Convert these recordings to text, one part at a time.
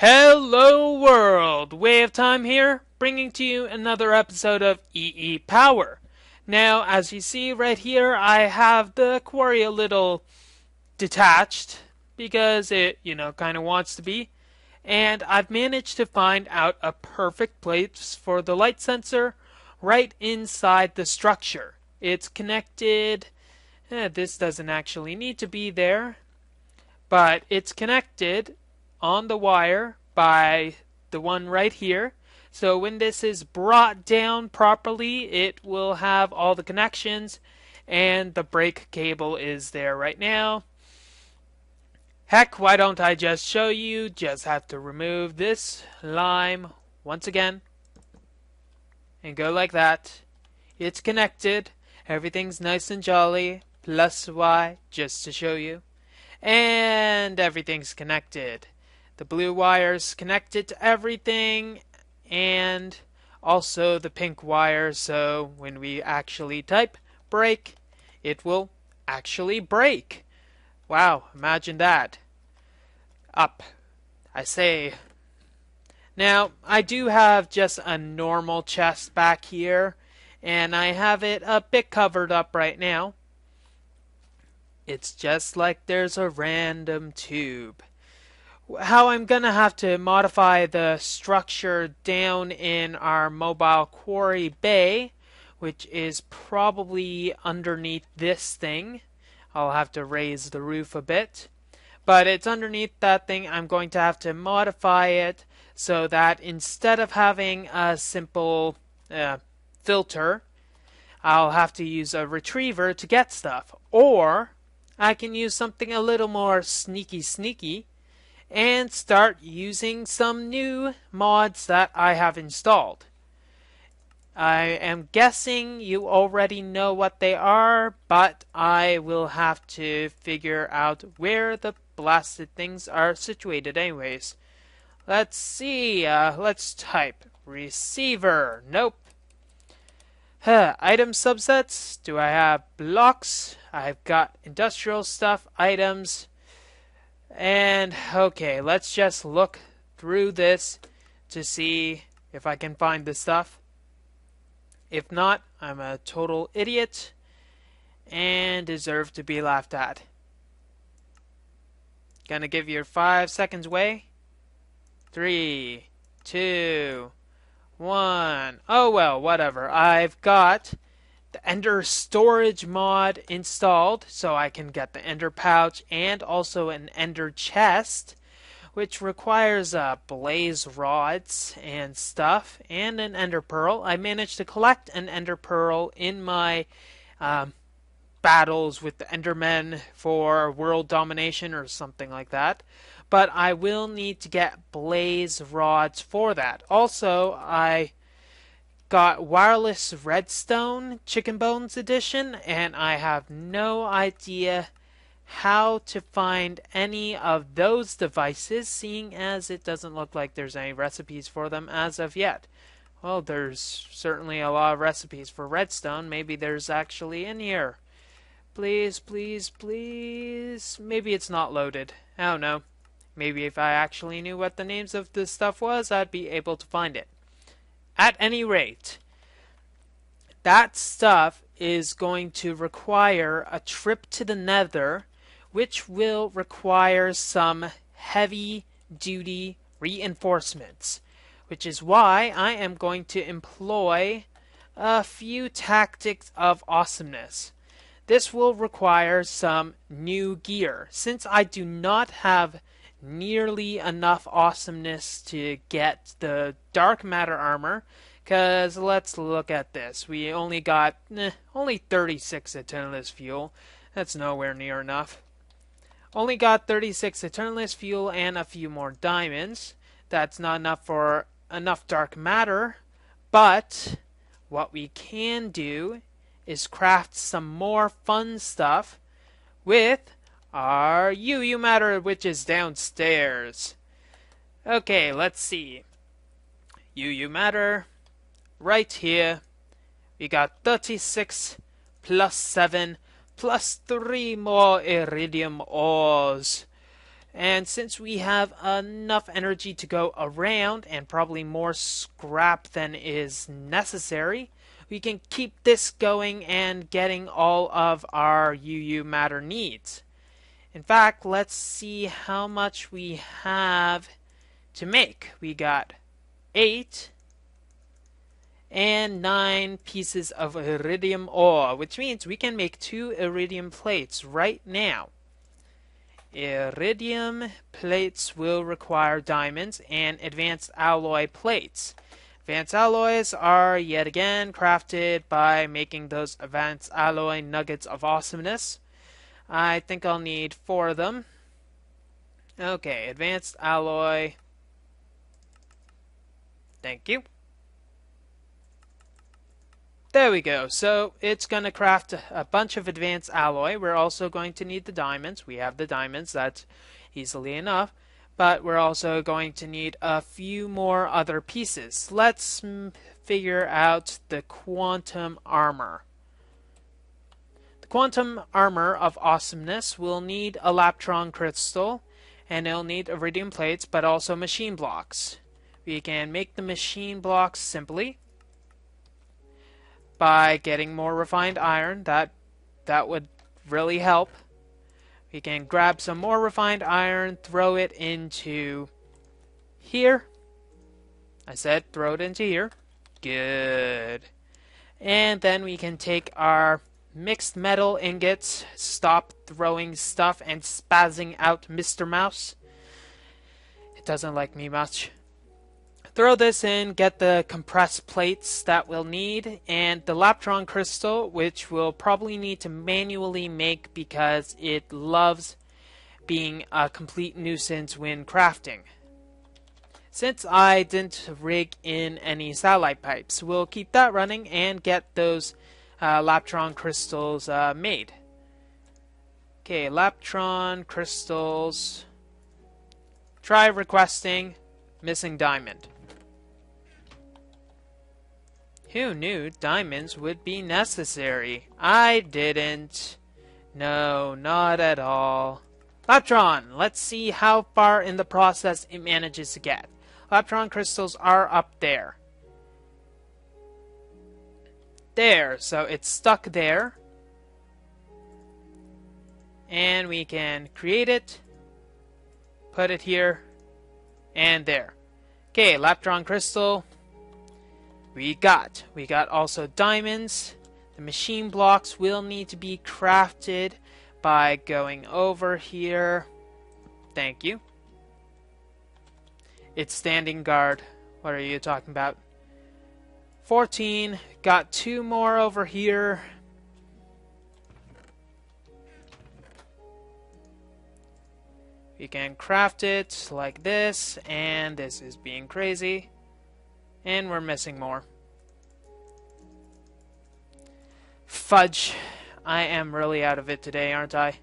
Hello world! Way of Time here, bringing to you another episode of EEPower. Now, as you see right here, I have the quarry a little detached because it, kind of wants to be. And I've managed to find out a perfect place for the light sensor right inside the structure. It's connected. This doesn't actually need to be there, but it's connected on the wire by the one right here. So when this is brought down properly, it will have all the connections, and the brake cable is there right now. Heck, why don't I just show you? Just have to remove this lime once again and go like that. It's connected. Everything's nice and jolly. Plus Y, just to show you. And everything's connected. The blue wire's connected to everything, and also the pink wire, so when we actually type brake, it will actually brake. Wow, imagine that. Up, I say. Now, I do have just a normal chest back here, and I have it a bit covered up right now. It's just like there's a random tube. How I'm going to have to modify the structure down in our mobile quarry bay, which is probably underneath this thing. I'll have to raise the roof a bit. But it's underneath that thing. I'm going to have to modify it so that instead of having a simple filter, I'll have to use a retriever to get stuff. Or I can use something a little more sneaky and start using some new mods that I have installed. I am guessing you already know what they are, but I will have to figure out where the blasted things are situated anyways. Let's see, let's type receiver. Nope. Item subsets. Do I have blocks? I've got industrial stuff, items. And okay, let's just look through this to see if I can find the stuff. If not, I'm a total idiot and deserve to be laughed at. Gonna give you 5 seconds away. 3, 2, 1. Oh well, whatever. I've got the Ender storage mod installed, so I can get the Ender pouch and also an Ender chest, which requires blaze rods and stuff, and an Ender pearl. I managed to collect an Ender pearl in my battles with the Endermen for world domination or something like that, but I will need to get blaze rods for that. Also, I got wireless redstone chicken bones edition, and I have no idea how to find any of those devices, seeing as it doesn't look like there's any recipes for them as of yet. Well, there's certainly a lot of recipes for redstone. Maybe there's actually in here. Please, please, please. Maybe it's not loaded. I don't know. Maybe if I actually knew what the names of this stuff was, I'd be able to find it. At any rate, that stuff is going to require a trip to the Nether, which will require some heavy-duty reinforcements, which is why I am going to employ a few tactics of awesomeness. This will require some new gear, since I do not have nearly enough awesomeness to get the dark matter armor, because let's look at this. We only got only 36 eternalist fuel. That's nowhere near enough. Only got 36 eternalist fuel and a few more diamonds. That's not enough for enough dark matter, but what we can do is craft some more fun stuff with our UU matter, which is downstairs. Okay, let's see. UU matter, right here. We got 36 plus 7 plus 3 more iridium ores. And since we have enough energy to go around and probably more scrap than is necessary, we can keep this going and getting all of our UU matter needs. In fact, let's see how much we have to make. We got 8 and 9 pieces of iridium ore, which means we can make 2 iridium plates right now. Iridium plates will require diamonds and advanced alloy plates. Advanced alloys are yet again crafted by making those advanced alloy nuggets of awesomeness. I think I'll need 4 of them. Okay, advanced alloy. Thank you. There we go. So it's going to craft a bunch of advanced alloy. We're also going to need the diamonds. We have the diamonds. That's easily enough. But we're also going to need a few more other pieces. Let's figure out the quantum armor. The quantum armor of awesomeness will need a Laptron crystal, and it'll need iridium plates, but also machine blocks. We can make the machine blocks simply by getting more refined iron. That would really help. We can grab some more refined iron, throw it into here. I said throw it into here. Good. And then we can take our mixed metal ingots, stop throwing stuff and spazzing out Mr. Mouse. It doesn't like me much. Throw this in, get the compressed plates that we'll need, and the Laptron crystal, which we'll probably need to manually make because it loves being a complete nuisance when crafting. Since I didn't rig in any satellite pipes, we'll keep that running and get those Laptron crystals made. Okay, Laptron crystals. Try requesting missing diamond. Who knew diamonds would be necessary? I didn't. No, not at all. Laptron, let's see how far in the process it manages to get. Laptron crystals are up there. There, so it's stuck there. And we can create it, put it here, and there. Okay, Laptron crystal. We got also diamonds. The machine blocks will need to be crafted by going over here. Thank you. It's standing guard. What are you talking about? 14. Got 2 more over here. We can craft it like this, and this is being crazy. And we're missing more. Fudge. I am really out of it today, aren't I?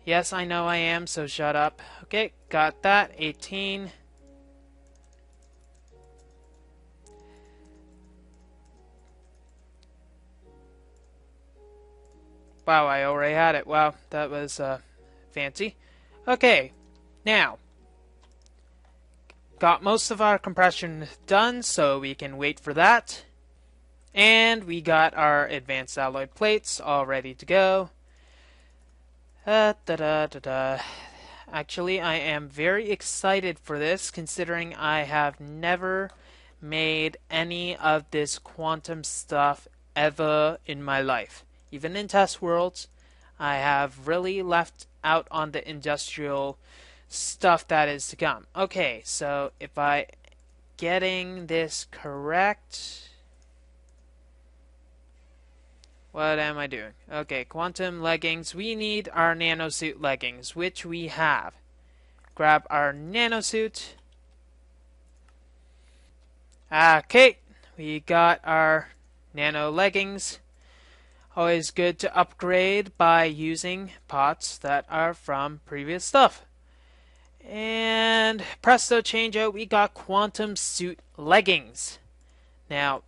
Yes, I know I am, so shut up. Okay, got that. 18. Wow, I already had it. Wow, that was fancy. Okay, now. Got most of our compression done, so we can wait for that. And we got our advanced alloy plates all ready to go. Actually, I am very excited for this, considering I have never made any of this quantum stuff ever in my life. Even in test worlds, I have really left out on the industrial stuff that is to come. Okay, so if I getting this correct, what am I doing? Okay, quantum leggings. We need our nanosuit leggings, which we have. Grab our nanosuit. Okay, we got our nano leggings. Always good to upgrade by using pots that are from previous stuff. And presto changeo, we got quantum suit leggings. Now,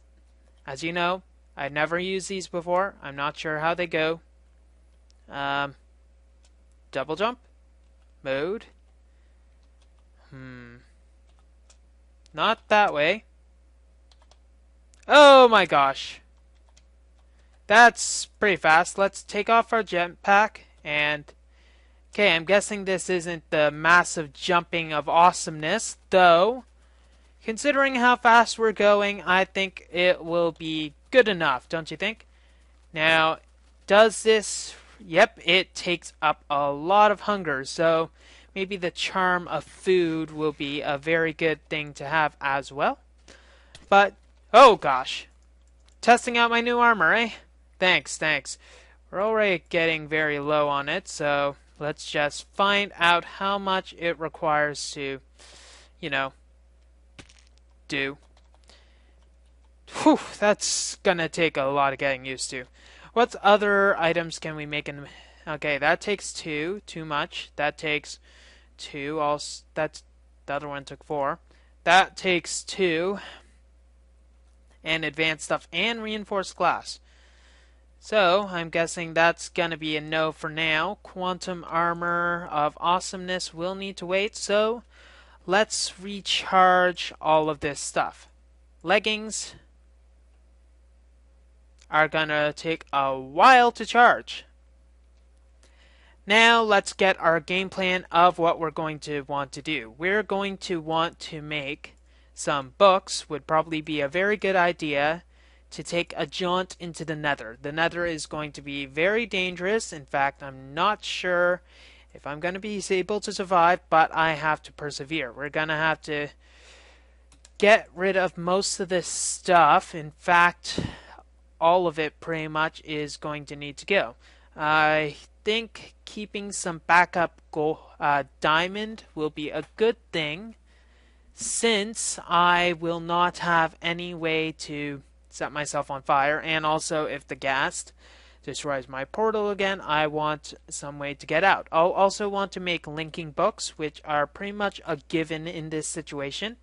as you know, I've never used these before. I'm not sure how they go. Double jump, mode, Not that way. Oh my gosh. That's pretty fast. Let's take off our jetpack and... Okay, I'm guessing this isn't the massive jumping of awesomeness, though. Considering how fast we're going, I think it will be good enough, don't you think? Now, does this... Yep, it takes up a lot of hunger, so maybe the charm of food will be a very good thing to have as well. But, oh gosh. Testing out my new armor, eh? Thanks. We're already getting very low on it, so let's just find out how much it requires to, do. Whew, that's gonna take a lot of getting used to. What other items can we make in... Okay, that takes 2, too much. That takes 2, also, that's... The other one took 4. That takes 2. And advanced stuff and reinforced glass. So, I'm guessing that's gonna be a no for now. Quantum armor of awesomeness will need to wait, so let's recharge all of this stuff. Leggings are gonna take a while to charge. Now let's get our game plan of what we're going to want to do. We're going to want to make some books. Would probably be a very good idea to take a jaunt into the Nether. The Nether is going to be very dangerous. In fact, I'm not sure if I'm going to be able to survive, but I have to persevere. We're going to have to get rid of most of this stuff. In fact, all of it pretty much is going to need to go. I think keeping some backup diamond will be a good thing, since I will not have any way to set myself on fire, and also if the ghast destroys my portal again, I want some way to get out. I'll also want to make linking books, which are pretty much a given in this situation.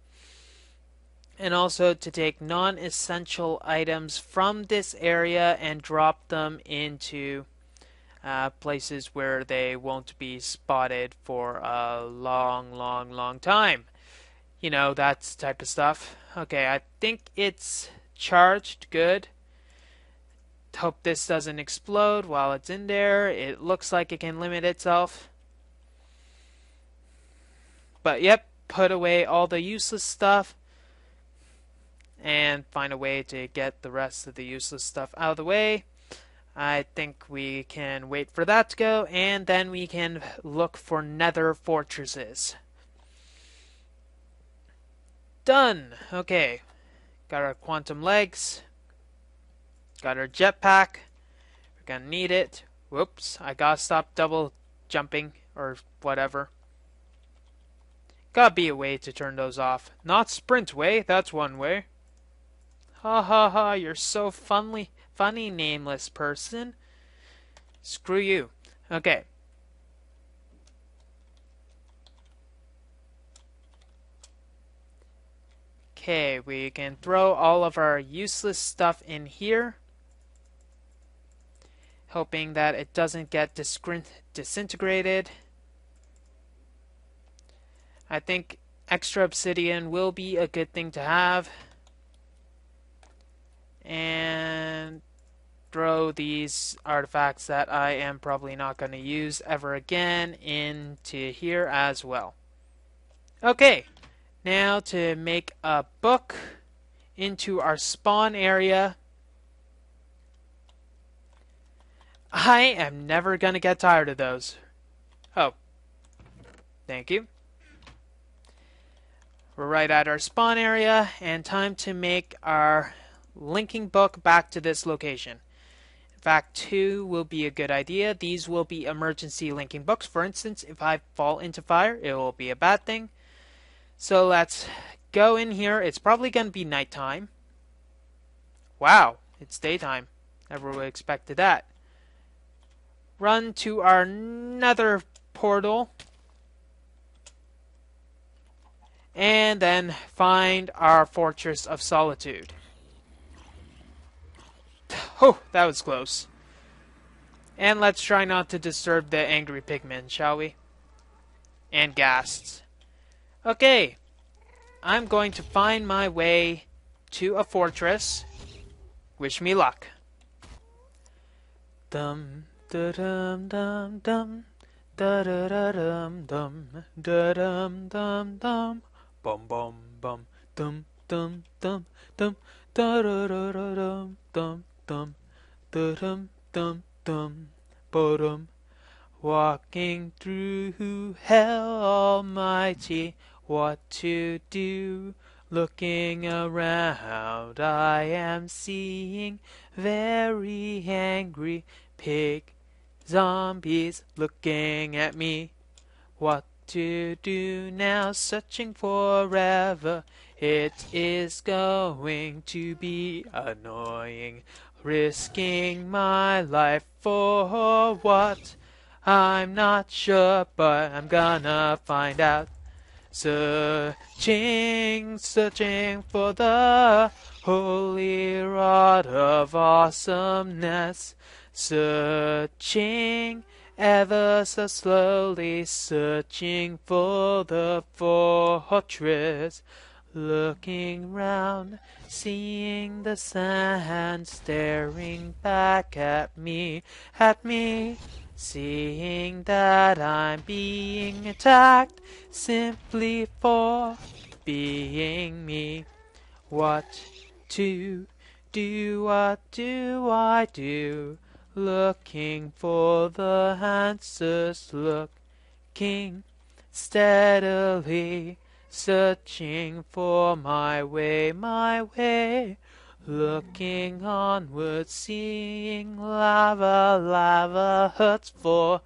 And also to take non-essential items from this area and drop them into places where they won't be spotted for a long time. That type of stuff. Okay, I think it's charged. Good. Hope this doesn't explode while it's in there. It looks like it can limit itself. But yep, put away all the useless stuff and find a way to get the rest of the useless stuff out of the way. I think we can wait for that to go, and then we can look for nether fortresses. Done! Okay. Got our quantum legs. Got our jetpack. We're gonna need it. Whoops, I gotta stop double jumping, or whatever. Gotta be a way to turn those off. Not sprint way, that's one way. Ha ha ha, you're so funny, nameless person. Screw you. Okay. Okay, we can throw all of our useless stuff in here, hoping that it doesn't get disintegrated. I think extra obsidian will be a good thing to have. And throw these artifacts that I am probably not going to use ever again into here as well. Okay, now to make a book into our spawn area. I am never going to get tired of those. Oh, thank you. We're right at our spawn area, and time to make our linking book back to this location. In fact, 2 will be a good idea. These will be emergency linking books. For instance, if I fall into fire, it will be a bad thing. So let's go in here. It's probably going to be nighttime. Wow, it's daytime. Never would have expected that. Run to our nether portal. And then find our Fortress of Solitude. Oh, that was close. And let's try not to disturb the angry pigmen, shall we? And ghasts. Okay, I'm going to find my way to a fortress. Wish me luck. Dum da dum dum dum da da da dum dum da dum dum dum bum bum bum dum dum dum dum da da da da dum dum dum da dum dum dum ba-dum. Walking through hell almighty, what to do? Looking around, I am seeing very angry pig zombies looking at me. What to do now? Searching forever. It is going to be annoying. Risking my life for what? I'm not sure, but I'm gonna find out. Searching, searching for the holy rod of awesomeness. Searching ever so slowly, searching for the fortress. Looking round, seeing the sand staring back at me, seeing that I'm being attacked simply for being me. What to do? What do I do? Looking for the answers, looking steadily, searching for my way, looking onward, seeing lava hurts for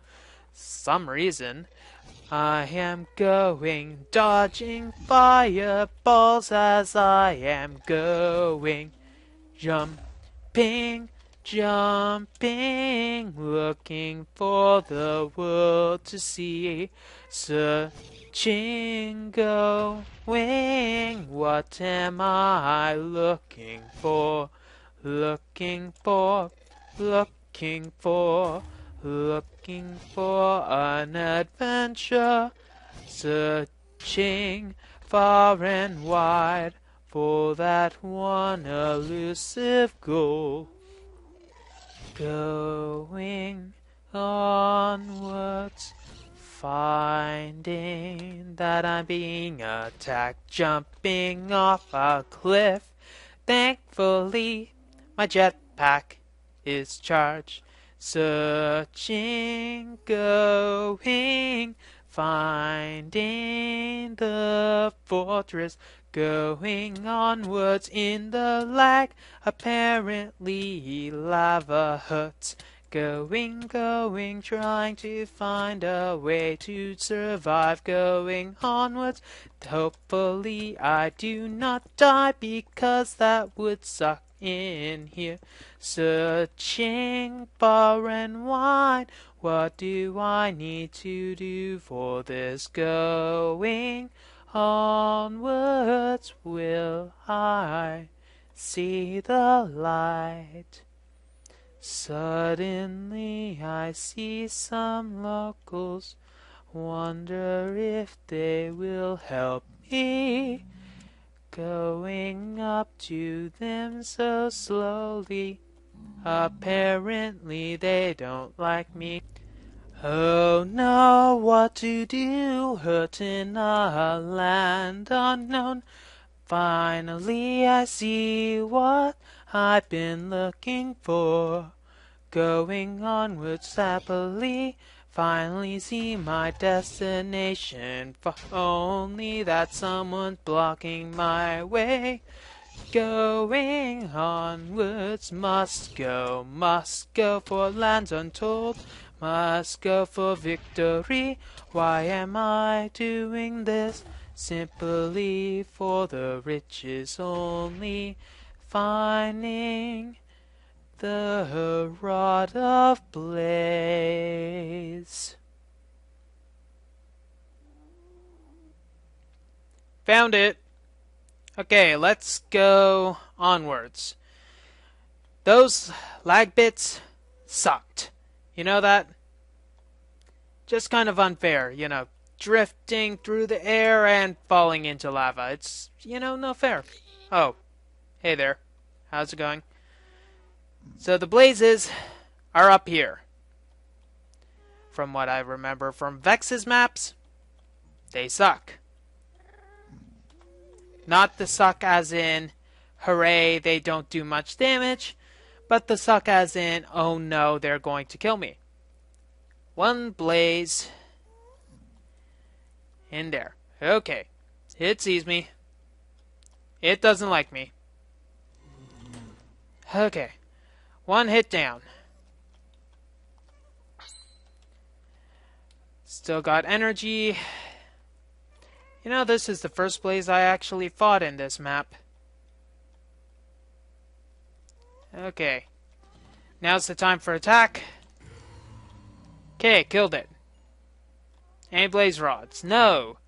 some reason. I am going, dodging fireballs as I am going, jumping, looking for the world to see, searching, going, what am I looking for, looking for, looking for, looking for an adventure, searching far and wide for that one elusive goal. Going onwards, finding that I'm being attacked, jumping off a cliff. Thankfully, my jetpack is charged. Searching, going, finding the fortress, going onwards in the light. Apparently lava hurts. Going, trying to find a way to survive. Going onwards, hopefully I do not die, because that would suck in here. Searching far and wide, what do I need to do for this? Going onwards, will I see the light? Suddenly I see some locals, wonder if they will help me. Going up to them so slowly, apparently they don't like me. Oh no, what to do? Hurt in a land unknown. Finally I see what I've been looking for. Going onwards happily, finally see my destination. For only that someone's blocking my way. Going onwards, must go for lands untold, must go for victory. Why am I doing this? Simply for the riches only, finding the rod of blaze. Found it. Okay, let's go onwards. Those lag bits sucked. You know that? Just kind of unfair, drifting through the air and falling into lava. It's, no fair. Oh, hey there. How's it going? So the blazes are up here. From what I remember from Vex's maps, they suck. Not the suck as in, hooray, they don't do much damage, but the suck as in, oh no, they're going to kill me. One blaze in there. Okay, it sees me. It doesn't like me. Okay, one hit down. Still got energy. This is the first blaze I actually fought in this map. Okay. Now's the time for attack. Okay, killed it. Any blaze rods? No.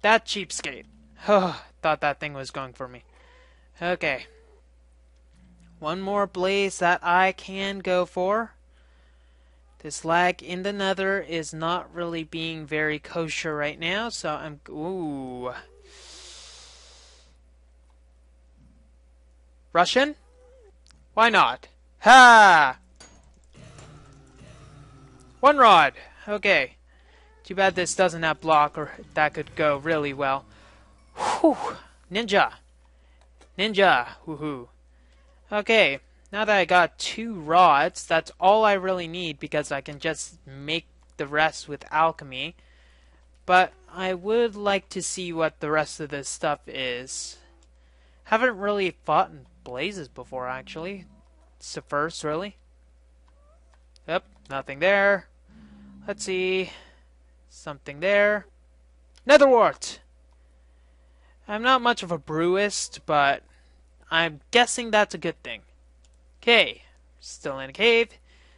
That cheapskate. Oh, thought that thing was going for me. Okay. One more blaze that I can go for. This lag in the nether is not really being very kosher right now, so I'm... Ooh. Russian? Why not? Ha! One rod. Okay. Too bad this doesn't have block, or that could go really well. Whew. Ninja. Ninja. Woohoo. Okay. Now that I got 2 rods, that's all I really need because I can just make the rest with alchemy. But I would like to see what the rest of this stuff is. Haven't really fought in blazes before, actually. It's the first, really. Yep, nothing there. Let's see. Something there. Netherwort! I'm not much of a brewist, but I'm guessing that's a good thing. Okay, still in a cave.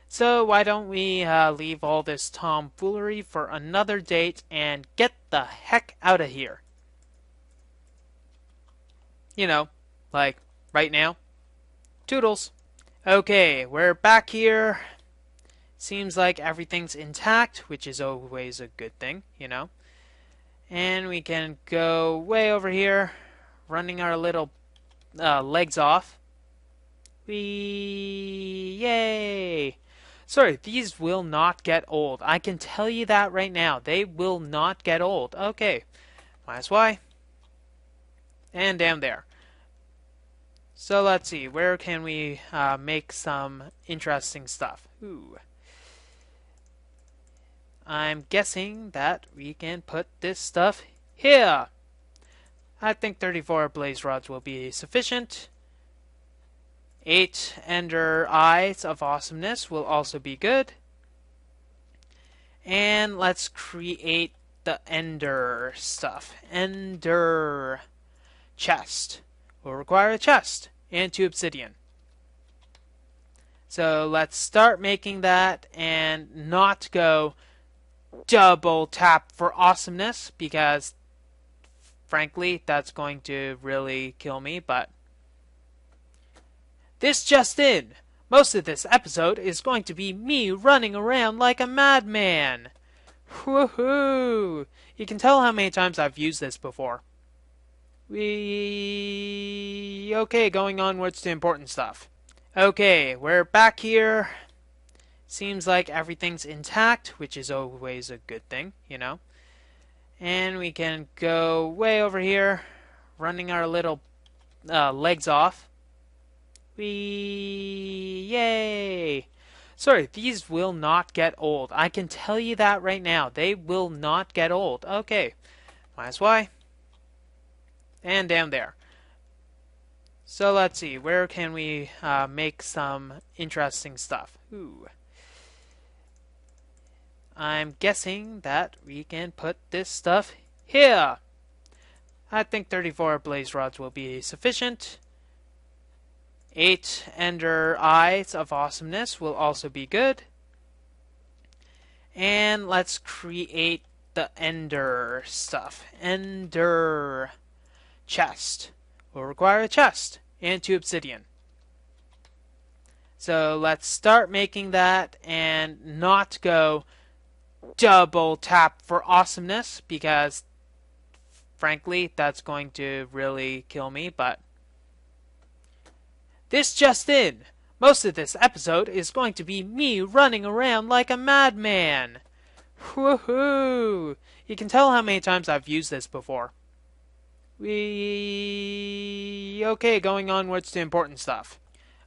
So why don't we leave all this tomfoolery for another date and get the heck out of here. Like right now. Toodles. Okay, we're back here. Seems like everything's intact, which is always a good thing, And we can go way over here, running our little legs off. Yay! Sorry, these will not get old. I can tell you that right now. They will not get old. Okay. Minus Y. And down there. So let's see. Where can we make some interesting stuff? Ooh. I'm guessing that we can put this stuff here. I think 34 blaze rods will be sufficient. 8 ender eyes of awesomeness will also be good. And let's create the ender stuff. Ender chest. We'll require a chest and 2 obsidian. So let's start making that and not go double tap for awesomeness because frankly that's going to really kill me, but this just in. Most of this episode is going to be me running around like a madman. Woohoo! You can tell how many times I've used this before. Okay, going onwards to important stuff. Okay, we're back here. Seems like everything's intact, which is always a good thing, And we can go way over here, running our little legs off. Yay! Sorry, these will not get old. I can tell you that right now. They will not get old. Okay. Minus Y. And down there. So let's see. Where can we make some interesting stuff? Ooh. I'm guessing that we can put this stuff here. I think 34 blaze rods will be sufficient. 8 ender eyes of awesomeness will also be good. And let's create the ender stuff. Ender chest. We'll require a chest and 2 obsidian. So let's start making that and not go double tap for awesomeness, because frankly, that's going to really kill me, but this just in. Most of this episode is going to be me running around like a madman. Woohoo! You can tell how many times I've used this before. Okay, going onwards to important stuff.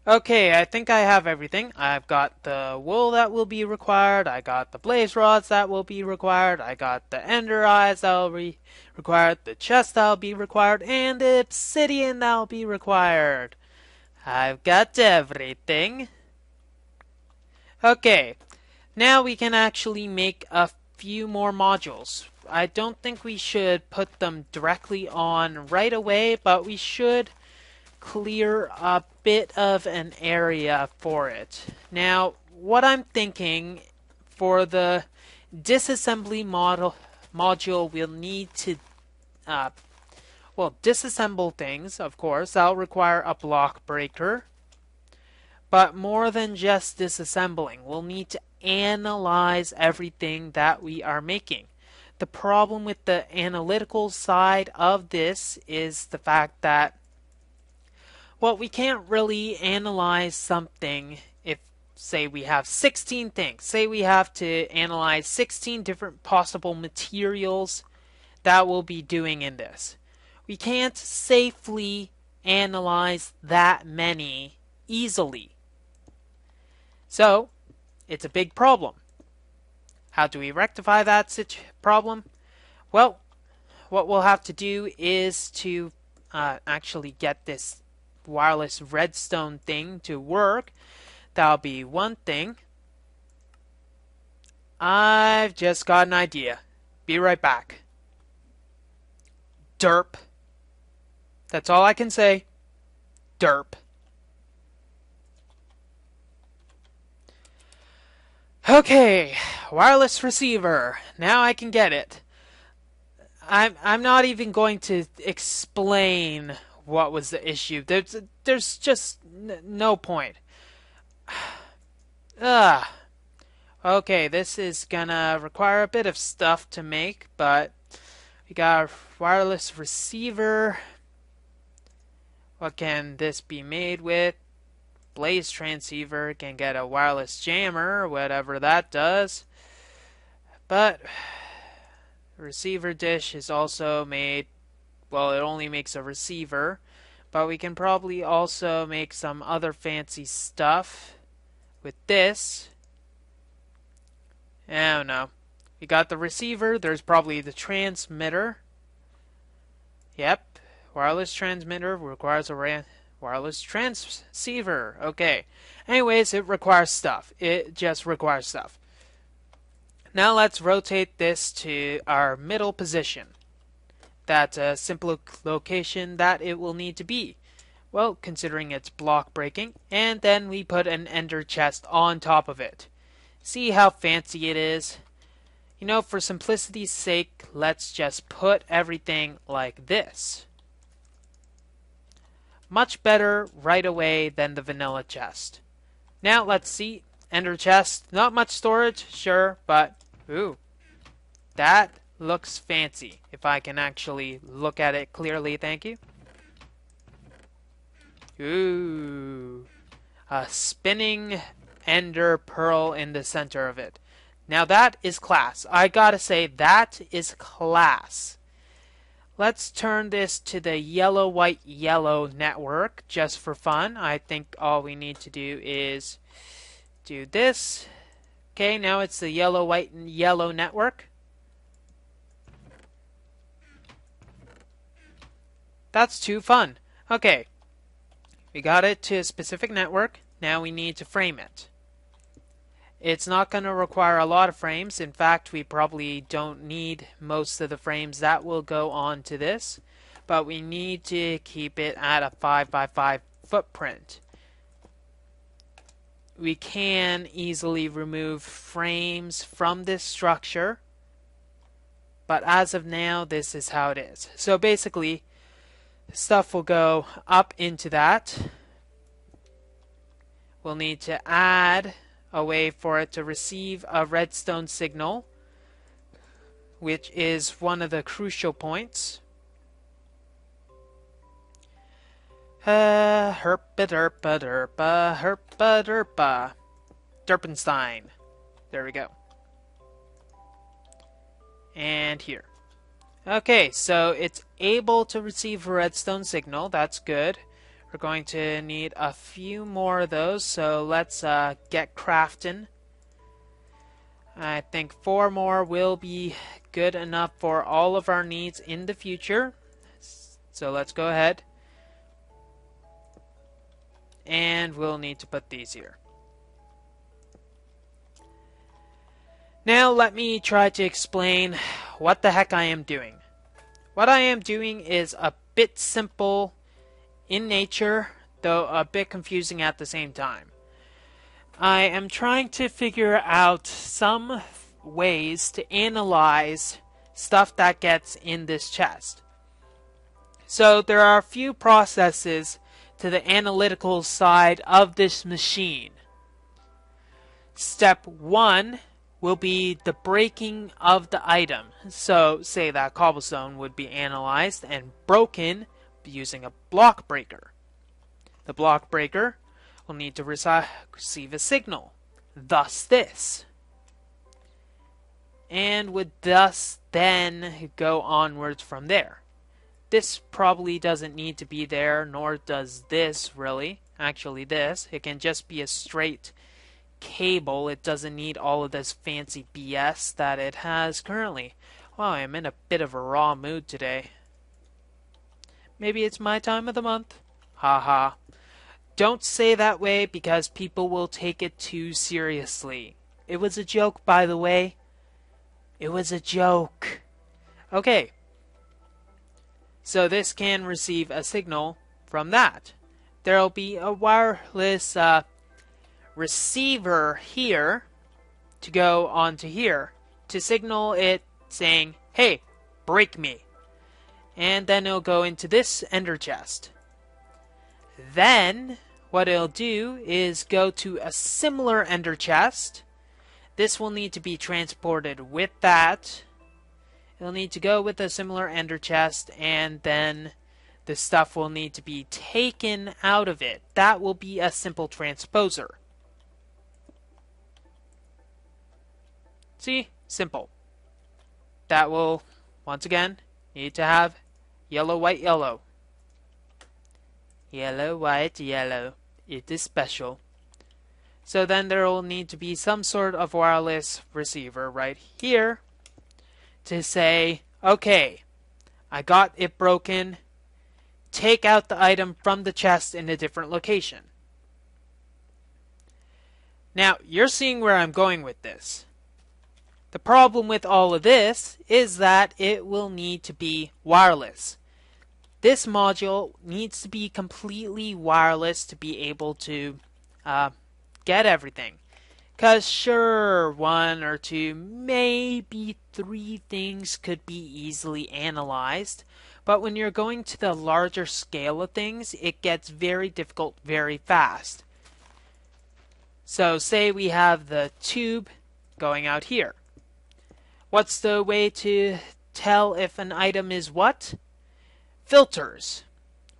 Okay, I think I have everything. I've got the wool that will be required, I got the blaze rods that will be required, I got the ender eyes that will be required, the chest that will be required, and the obsidian that will be required. I've got everything. Okay, now we can actually make a few more modules. I don't think we should put them directly on right away, but we should clear a bit of an area for it. Now, what I'm thinking for the disassembly module, we'll need to disassemble things, of course. That'll require a block breaker. But more than just disassembling, we'll need to analyze everything that we are making. The problem with the analytical side of this is the fact that, well, we can't really analyze something if, say, we have 16 things. Say we have to analyze 16 different possible materials that we'll be doing in this. We can't safely analyze that many easily. So, it's a big problem. How do we rectify that problem? Well, what we'll have to do is to actually get this wireless redstone thing to work. That'll be one thing. I've just got an idea. Be right back. Derp. That's all I can say. Derp. Okay, wireless receiver. Now I can get it. I'm not even going to explain what was the issue. There's just no point. Okay, this is gonna require a bit of stuff to make, but we got a wireless receiver. What can this be made with? Blaze transceiver can get a wireless jammer, whatever that does. But the receiver dish is also made, well, it only makes a receiver, but we can probably also make some other fancy stuff with this. I don't know. We got the receiver, there's probably the transmitter. Yep, wireless transmitter requires a wireless transceiver. Okay. Anyways, it requires stuff. It just requires stuff. Now let's rotate this to our middle position. That's a simple location that it will need to be. Well, considering it's block breaking. And then we put an ender chest on top of it. See how fancy it is? You know, for simplicity's sake, let's just put everything like this. Much better right away than the vanilla chest. Now let's see. Ender chest. Not much storage, sure, but ooh. That looks fancy. If I can actually look at it clearly, thank you. Ooh. A spinning ender pearl in the center of it. Now that is class. I gotta say, that is class. Let's turn this to the yellow, white, yellow network just for fun. I think all we need to do is do this. Okay, now it's the yellow, white, and yellow network. That's too fun. Okay, we got it to a specific network. Now we need to frame it. It's not going to require a lot of frames. In fact, we probably don't need most of the frames that will go on to this. But we need to keep it at a 5x5 footprint. We can easily remove frames from this structure. But as of now, this is how it is. So basically, stuff will go up into that. We'll need to add a way for it to receive a redstone signal. which is one of the crucial points. Herpa derpa derpa, herpa derpa. Derpenstein. There we go. And here. Okay, so it's able to receive a redstone signal. That's good. We're going to need a few more of those, so let's get crafting. I think 4 more will be good enough for all of our needs in the future. So let's go ahead. And we'll need to put these here. Now let me try to explain what the heck I am doing. What I am doing is a bit simple in nature, though a bit confusing at the same time. I am trying to figure out some ways to analyze stuff that gets in this chest. So there are a few processes to the analytical side of this machine. Step 1 will be the breaking of the item. So say that cobblestone would be analyzed and broken using a block breaker. The block breaker will need to receive a signal, thus this, and would thus then go onwards from there. This probably doesn't need to be there, nor does this really. Actually this, it can just be a straight cable. It doesn't need all of this fancy BS that it has currently. Wow, I'm in a bit of a raw mood today. Maybe it's my time of the month? Haha. Don't say that way because people will take it too seriously. It was a joke, by the way. It was a joke. Okay. So this can receive a signal from that. There'll be a wireless receiver here to go onto here to signal it saying, hey, break me. And then it'll go into this ender chest. Then what it'll do is go to a similar ender chest. This will need to be transported with that. It'll need to go with a similar ender chest, and then the stuff will need to be taken out of it. That will be a simple transposer. See? Simple. That will, once again, need to have yellow, white, yellow. Yellow, white, yellow. It is special. So then there will need to be some sort of wireless receiver right here to say, okay, I got it broken. Take out the item from the chest in a different location. Now, you're seeing where I'm going with this. The problem with all of this is that it will need to be wireless. This module needs to be completely wireless to be able to get everything. Because sure, 1 or 2, maybe 3 things could be easily analyzed. But when you're going to the larger scale of things, it gets very difficult very fast. So say we have the tube going out here. What's the way to tell if an item is what? Filters.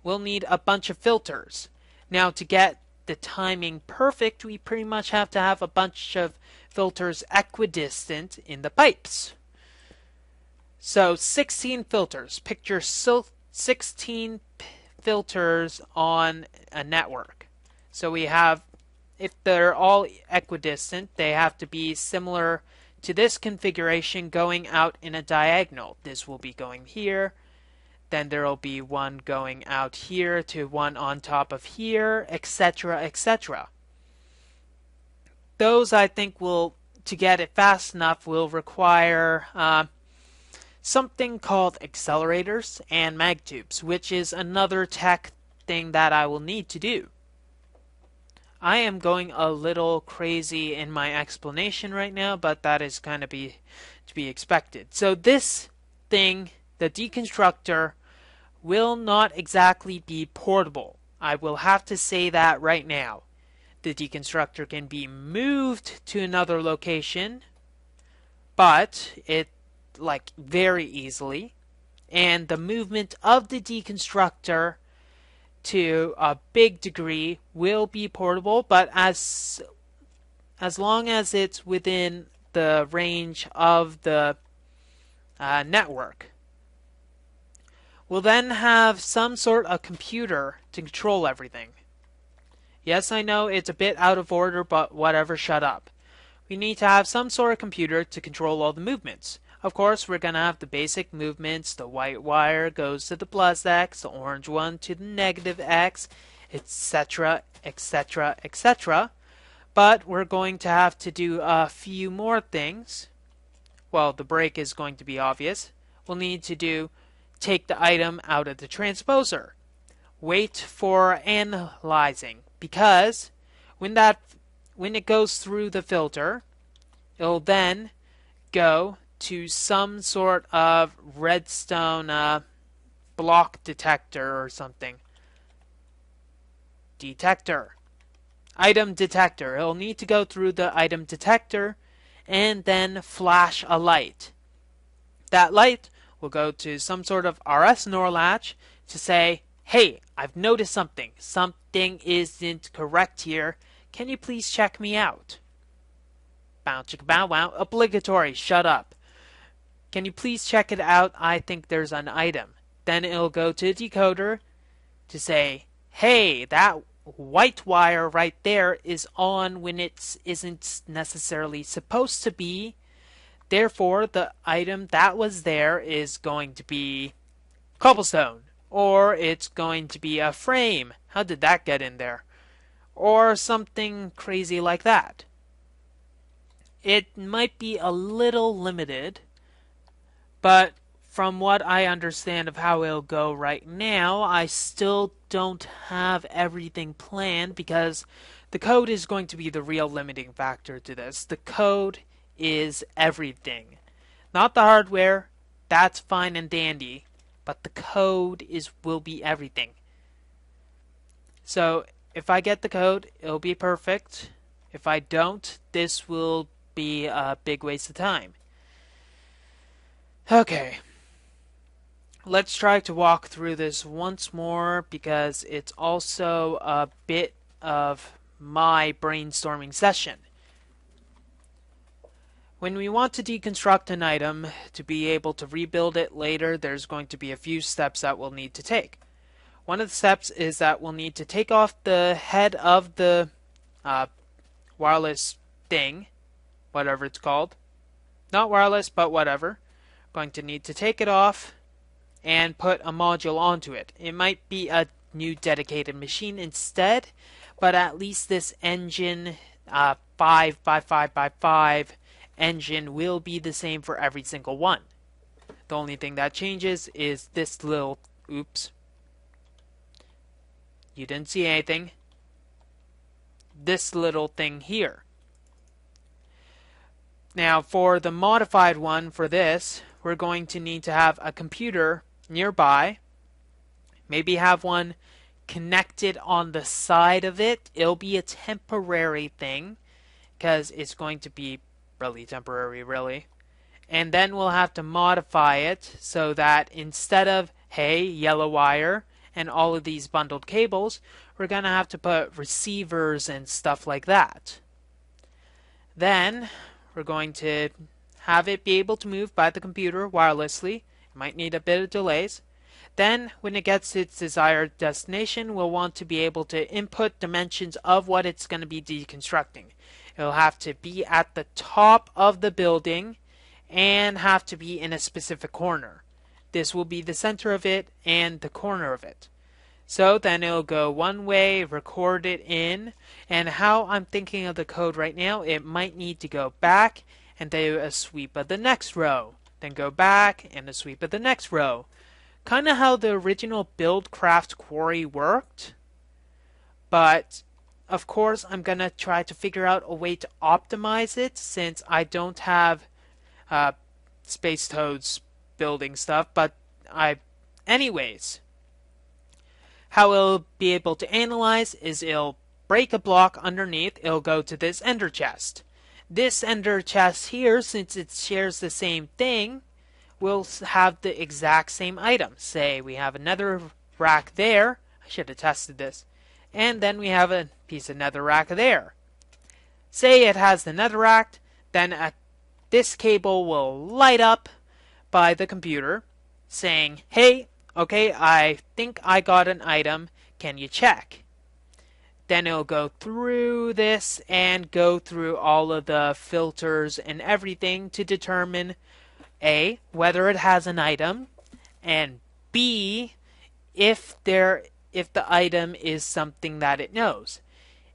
We'll need a bunch of filters. Now to get the timing perfect, we pretty much have to have a bunch of filters equidistant in the pipes. So 16 filters. Picture 16 filters on a network. So we have, if they're all equidistant, they have to be similar to this configuration going out in a diagonal. This will be going here. Then there will be one going out here to one on top of here, etc., etc. Those, I think, will, to get it fast enough, will require something called accelerators and mag tubes, which is another tech thing that I will need to do. I am going a little crazy in my explanation right now, but that is kind of to be expected. So this thing, the deconstructor, will not exactly be portable. I will have to say that right now. The deconstructor can be moved to another location, but it like very easily, and the movement of the deconstructor to a big degree will be portable, but as long as it's within the range of the network. We'll then have some sort of computer to control everything. Yes, I know it's a bit out of order, but whatever, shut up. We need to have some sort of computer to control all the movements. Of course, we're going to have the basic movements. The white wire goes to the plus X, the orange one to the negative X, etc., etc., etc. But we're going to have to do a few more things. Well, the break is going to be obvious. We'll need to take the item out of the transposer. Wait for analyzing, because when it goes through the filter, it'll then go to some sort of redstone block detector or something. Detector. Item detector. It'll need to go through the item detector and then flash a light. That light will go to some sort of RS NOR latch to say, hey, I've noticed something. Something isn't correct here. Can you please check me out? Bow chicka bow wow. Obligatory. Shut up. Can you please check it out? I think there's an item. Then it'll go to the decoder to say, hey, that white wire right there is on when it isn't necessarily supposed to be. Therefore, the item that was there is going to be cobblestone. Or it's going to be a frame. How did that get in there? Or something crazy like that. It might be a little limited, but from what I understand of how it'll go right now, I still don't have everything planned because the code is going to be the real limiting factor to this. The code is everything. Not the hardware, that's fine and dandy, but the code will be everything. So if I get the code, it'll be perfect. If I don't, this will be a big waste of time. Okay. Let's try to walk through this once more because it's also a bit of my brainstorming session. When we want to deconstruct an item to be able to rebuild it later, there's going to be a few steps that we'll need to take. One of the steps is that we'll need to take off the head of the wireless thing, whatever it's called. Not wireless, but whatever. Going to need to take it off and put a module onto it. It might be a new dedicated machine instead, but at least this engine 5x5x5 engine will be the same for every single one. The only thing that changes is this little, oops, you didn't see anything, this little thing here. Now for the modified one for this, we're going to need to have a computer nearby, maybe have one connected on the side of it. It'll be a temporary thing because it's going to be really temporary, really. And then we'll have to modify it so that instead of, hey, yellow wire and all of these bundled cables, we're going to have to put receivers and stuff like that. Then we're going to have it be able to move by the computer wirelessly. It might need a bit of delays. Then, when it gets its desired destination, we'll want to be able to input dimensions of what it's going to be deconstructing. It'll have to be at the top of the building and have to be in a specific corner. This will be the center of it and the corner of it. So then it'll go one way, record it in, and how I'm thinking of the code right now, it might need to go back and do a sweep of the next row. Then go back and a sweep of the next row. Kind of how the original Buildcraft Quarry worked. But, of course, I'm going to try to figure out a way to optimize it since I don't have Space Toad's building stuff. But anyways, how it'll be able to analyze is it'll break a block underneath. It'll go to this ender chest. This ender chest here, since it shares the same thing, will have the exact same item. Say we have another rack there. I should have tested this. And then we have a piece of netherrack there. Say it has the netherrack, then this cable will light up by the computer saying, hey, okay, I think I got an item. Can you check? Then it'll go through this and go through all of the filters and everything to determine A, whether it has an item, and B, if the item is something that it knows.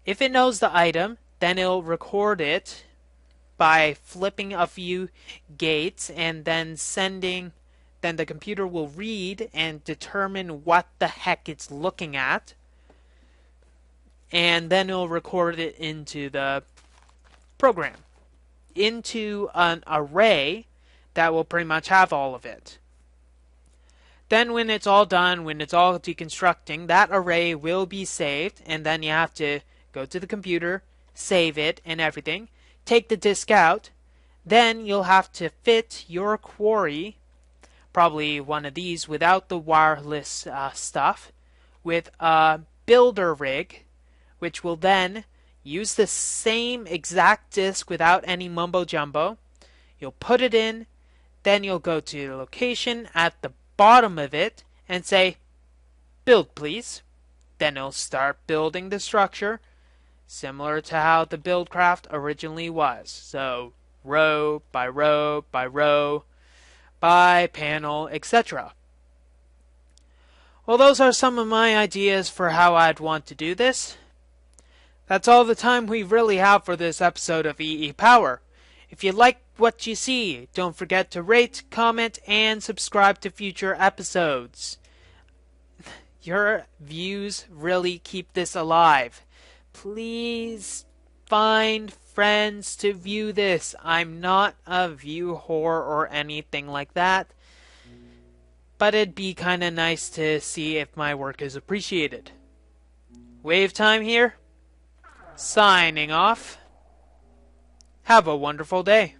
If it knows the item, then it'll record it by flipping a few gates and then the computer will read and determine what the heck it's looking at, and then it'll record it into the program, into an array that will pretty much have all of it. Then when it's all done, when it's all deconstructing, that array will be saved, and then you have to go to the computer, save it and everything, take the disk out, then you'll have to fit your quarry, probably one of these without the wireless stuff, with a builder rig, which will then use the same exact disk without any mumbo jumbo. You'll put it in, then you'll go to the location at the bottom of it and say, build please. Then it'll start building the structure, similar to how the Buildcraft originally was. So row by row by row by panel, etc. Well, those are some of my ideas for how I'd want to do this. That's all the time we really have for this episode of EEPower. If you like what you see, don't forget to rate, comment, and subscribe to future episodes. Your views really keep this alive. Please find friends to view this. I'm not a view whore or anything like that, but it'd be kind of nice to see if my work is appreciated. Wave time here, signing off. Have a wonderful day.